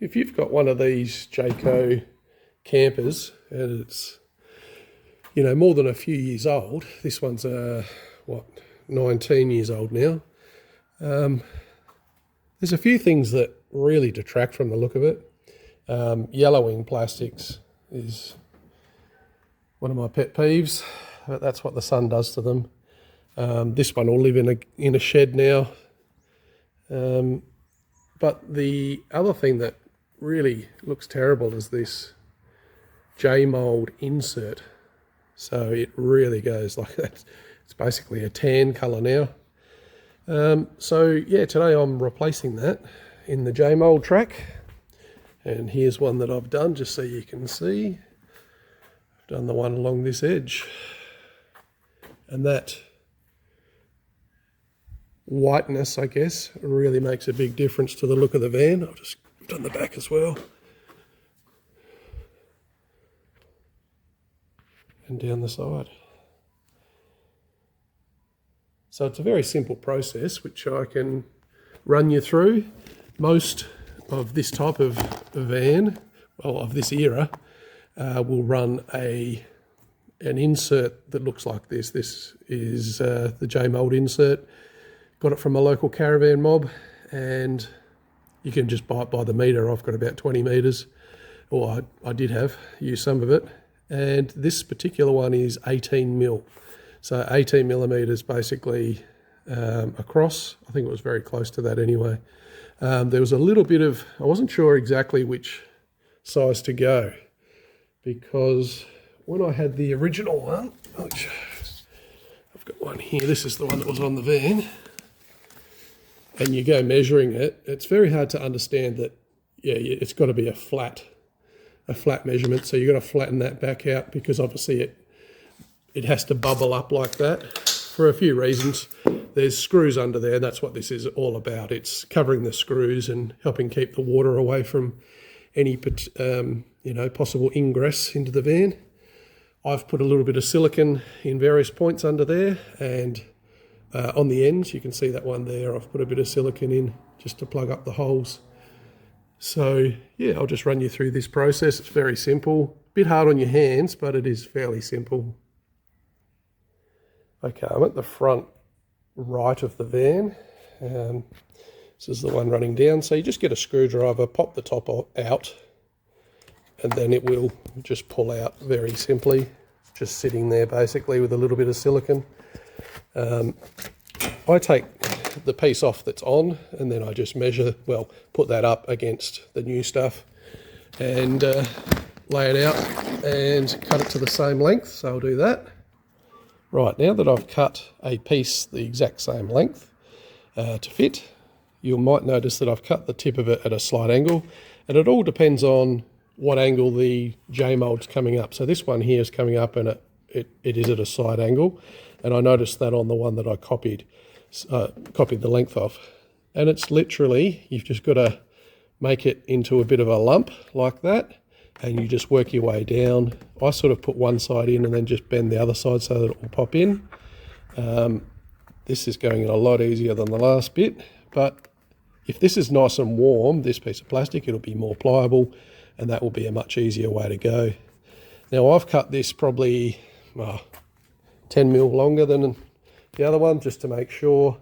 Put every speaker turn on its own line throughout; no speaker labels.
if you've got one of these Jayco campers and it's, you know, more than a few years old, this one's 19 years old now, there's a few things that really detract from the look of it. Yellowing plastics is one of my pet peeves, but that's what the sun does to them. This one will live in a shed now. But the other thing that really looks terrible is this Mould insert. So it really goes like that. It's basically a tan colour now. So yeah, today I'm replacing that in the Mould track. And here's one that I've done just so you can see. I've done the one along this edge. And that whiteness, I guess, really makes a big difference to the look of the van. I've just done the back as well. And down the side. So it's a very simple process which I can run you through. Most of this type of van, well, of this era, will run an insert that looks like this. This is the Mould insert. Got it from a local caravan mob, and you can just buy it by the metre. I've got about 20 metres, or I did have, used some of it. And this particular one is 18 mil. So 18 millimetres basically across. I think it was very close to that anyway. There was a little bit of, I wasn't sure exactly which size to go, because when I had the original one, which I've got one here, this is the one that was on the van, and you go measuring it, it's very hard to understand that, yeah, it's got to be a flat measurement. So you've got to flatten that back out, because obviously it has to bubble up like that for a few reasons. There's screws under there, and that's what this is all about. It's covering the screws and helping keep the water away from any possible ingress into the van. I've put a little bit of silicone in various points under there, and on the ends, you can see that one there, I've put a bit of silicone in just to plug up the holes. So yeah, I'll just run you through this process. It's very simple, a bit hard on your hands, but it is fairly simple. Okay, I'm at the front right of the van. This is the one running down. So you just get a screwdriver, pop the top out, and then it will just pull out very simply, just sitting there basically with a little bit of silicone. I take the piece off that's on, and then I just measure, well, put that up against the new stuff and lay it out and cut it to the same length. So I'll do that. Right, now that I've cut a piece the exact same length to fit, you might notice that I've cut the tip of it at a slight angle, and it all depends on what angle the Mould's coming up. So this one here is coming up, and it is at a side angle, and I noticed that on the one that I copied the length of. And it's literally, you've just got to make it into a bit of a lump like that, and you just work your way down. I sort of put one side in and then just bend the other side so that it will pop in. This is going in a lot easier than the last bit, but if this is nice and warm, this piece of plastic, it'll be more pliable, and that will be a much easier way to go. Now I've cut this probably 10 mil longer than the other one, just to make sure,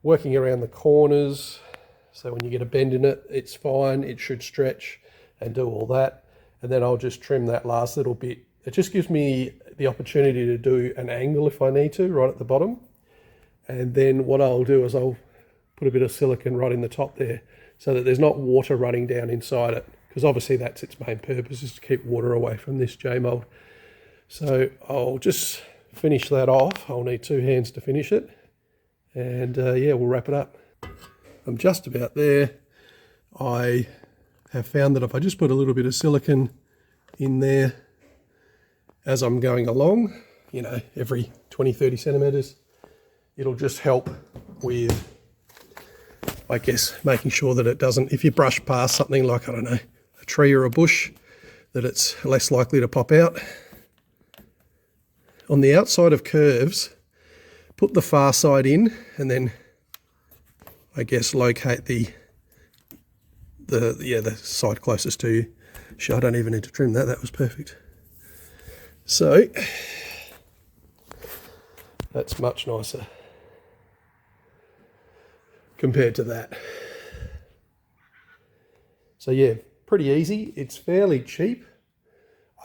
working around the corners, so when you get a bend in it, it's fine, it should stretch and do all that. And then I'll just trim that last little bit. It just gives me the opportunity to do an angle if I need to, right at the bottom. And then what I'll do is I'll put a bit of silicone right in the top there, so that there's not water running down inside it, because obviously that's its main purpose, is to keep water away from this Mould. So I'll just finish that off. I'll need two hands to finish it, and yeah, we'll wrap it up. I'm just about there. I have found that if I just put a little bit of silicone in there as I'm going along, you know, every 20-30 centimetres, it'll just help with, I guess, making sure that it doesn't, if you brush past something like, I don't know, a tree or a bush, that it's less likely to pop out. On the outside of curves, put the far side in, and then I guess locate the the side closest to you. Sure, I don't even need to trim that. That was perfect. So that's much nicer compared to that. So yeah, pretty easy. It's fairly cheap.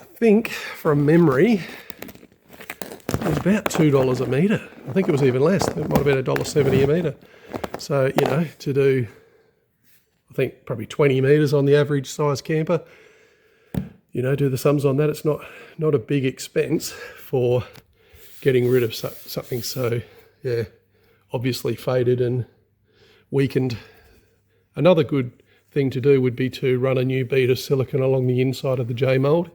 I think from memory, it was about $2 a metre. I think it was even less. It might have been $1.70 a metre. So, you know, to do, I think probably 20 metres on the average size camper, you know, do the sums on that. It's not a big expense for getting rid of something so, yeah, obviously faded and weakened. Another good thing to do would be to run a new bead of silicone along the inside of the J-mould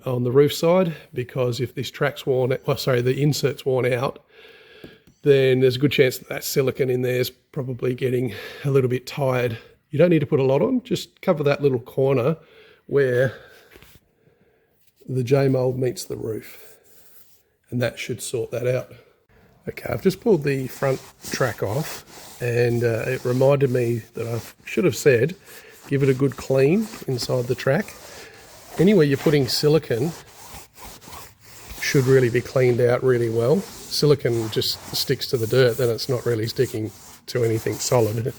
on the roof side, because if this track's worn, the insert's worn out, then there's a good chance that silicone in there is probably getting a little bit tired. You don't need to put a lot on, just cover that little corner where the J-mould meets the roof, and that should sort that out. Okay, I've just pulled the front track off, and it reminded me that I should have said, give it a good clean inside the track. Anywhere you're putting silicone should really be cleaned out really well. Silicone just sticks to the dirt, then it's not really sticking to anything solid.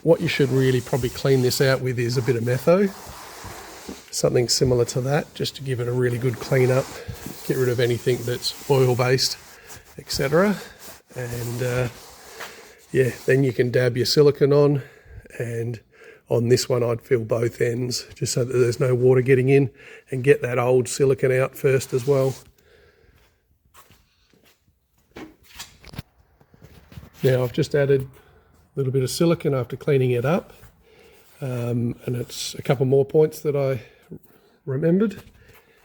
What you should really probably clean this out with is a bit of metho, something similar to that, just to give it a really good clean up, get rid of anything that's oil-based, etc. And yeah, then you can dab your silicone on, and on this one I'd fill both ends just so that there's no water getting in, and get that old silicone out first as well. Now I've just added a little bit of silicone after cleaning it up, and it's a couple more points that I remembered.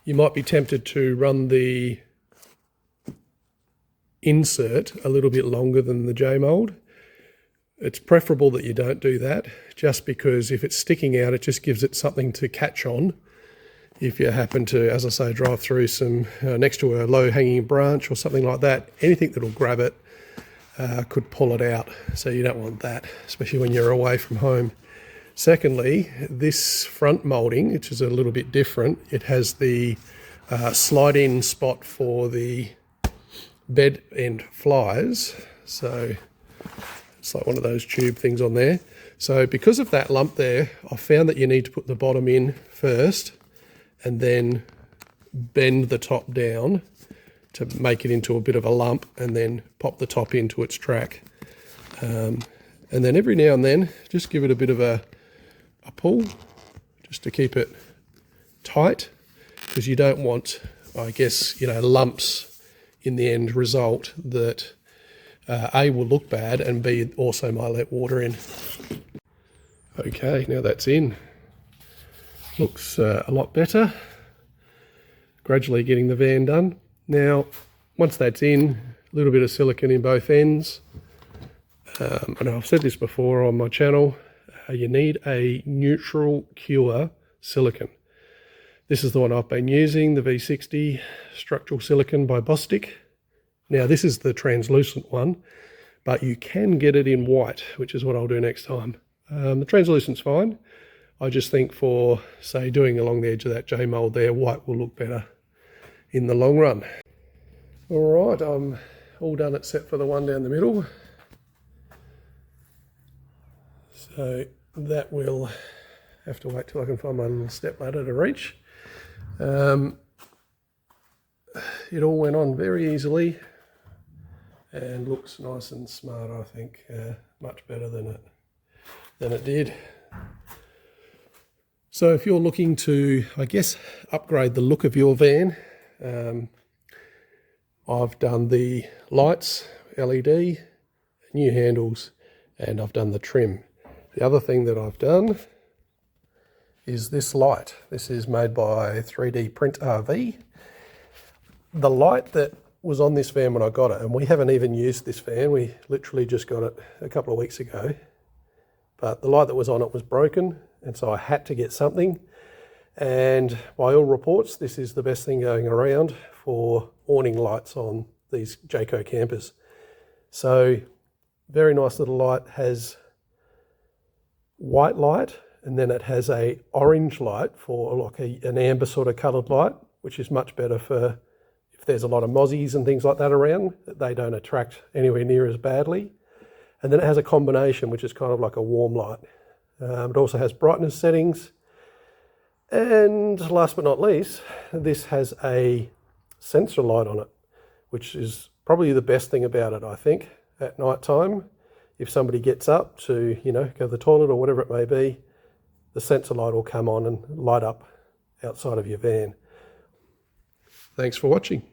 You might be tempted to run the insert a little bit longer than the J-mould. It's preferable that you don't do that, just because if it's sticking out, it just gives it something to catch on. If you happen to, as I say, drive through some next to a low-hanging branch or something like that, anything that'll grab it could pull it out. So you don't want that, especially when you're away from home. Secondly, this front moulding, which is a little bit different, it has the slide-in spot for the bed end flies. So it's like one of those tube things on there. So because of that lump there, I found that you need to put the bottom in first and then bend the top down to make it into a bit of a lump, and then pop the top into its track. And then every now and then, just give it a bit of a pull, just to keep it tight, because you don't want, I guess, you know, lumps in the end result that A, will look bad, and B, also might let water in. Okay, now that's in. Looks a lot better. Gradually getting the van done. Now, once that's in, a little bit of silicone in both ends. And I've said this before on my channel, you need a neutral cure silicone. This is the one I've been using, the V60 structural silicone by Bostik. Now, this is the translucent one, but you can get it in white, which is what I'll do next time. The translucent's fine. I just think for, say, doing along the edge of that J-mould there, white will look better in the long run. All right, I'm all done except for the one down the middle. So that will have to wait till I can find my little step ladder to reach. It all went on very easily and looks nice and smart, I think, much better than it did. So if you're looking to, I guess, upgrade the look of your van, I've done the lights, LED, new handles, and I've done the trim. The other thing that I've done is this light. This is made by 3D Print RV. The light that was on this van when I got it, and we haven't even used this van, we literally just got it a couple of weeks ago, but the light that was on it was broken, and so I had to get something. And by all reports, this is the best thing going around for awning lights on these Jayco campers. So very nice little light, has white light, and then it has a orange light for like an amber sort of coloured light, which is much better for if there's a lot of mozzies and things like that around. They don't attract anywhere near as badly. And then it has a combination, which is kind of like a warm light. It also has brightness settings. And last but not least, this has a sensor light on it, which is probably the best thing about it, I think, at night time. If somebody gets up to, go to the toilet or whatever it may be, the sensor light will come on and light up outside of your van. Thanks for watching.